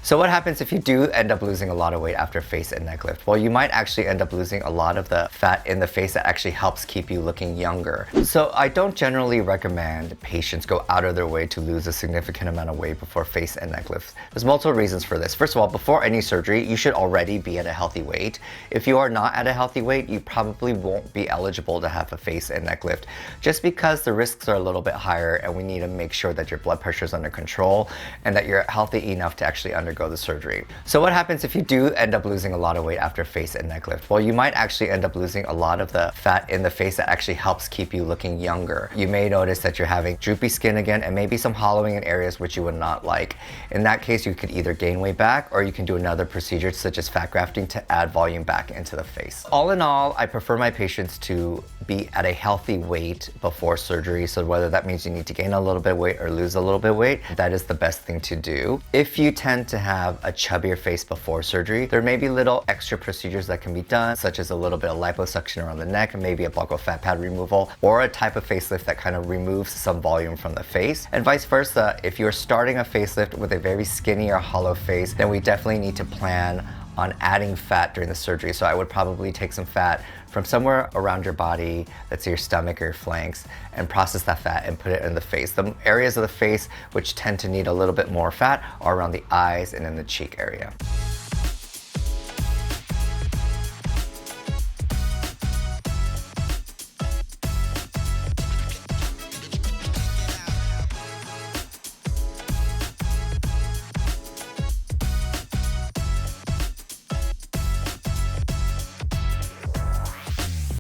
So what happens if you do end up losing a lot of weight after face and neck lift? Well, you might actually end up losing a lot of the fat in the face that actually helps keep you looking younger. So I don't generally recommend patients go out of their way to lose a significant amount of weight before face and neck lift. There's multiple reasons for this. First of all, before any surgery, you should already be at a healthy weight. If you are not at a healthy weight, you probably won't be eligible to have a face and neck lift, just because the risks are a little bit higher and we need to make sure that your blood pressure is under control and that you're healthy enough to actually undergo the surgery. So what happens if you do end up losing a lot of weight after face and neck lift? Well, you might actually end up losing a lot of the fat in the face that actually helps keep you looking younger. You may notice that you're having droopy skin again and maybe some hollowing in areas which you would not like. In that case, you could either gain weight back or you can do another procedure such as fat grafting to add volume back into the face. All in all, I prefer my patients to be at a healthy weight before surgery. So whether that means you need to gain a little bit of weight or lose a little bit of weight, that is the best thing to do. If you tend to have a chubbier face before surgery, there may be little extra procedures that can be done, such as a little bit of liposuction around the neck and maybe a bulk of fat pad removal, or a type of facelift that kind of removes some volume from the face. And vice versa, if you're starting a facelift with a very skinny or hollow face, then we definitely need to plan on adding fat during the surgery. So I would probably take some fat from somewhere around your body, let's say your stomach or your flanks, and process that fat and put it in the face. The areas of the face which tend to need a little bit more fat are around the eyes and in the cheek area.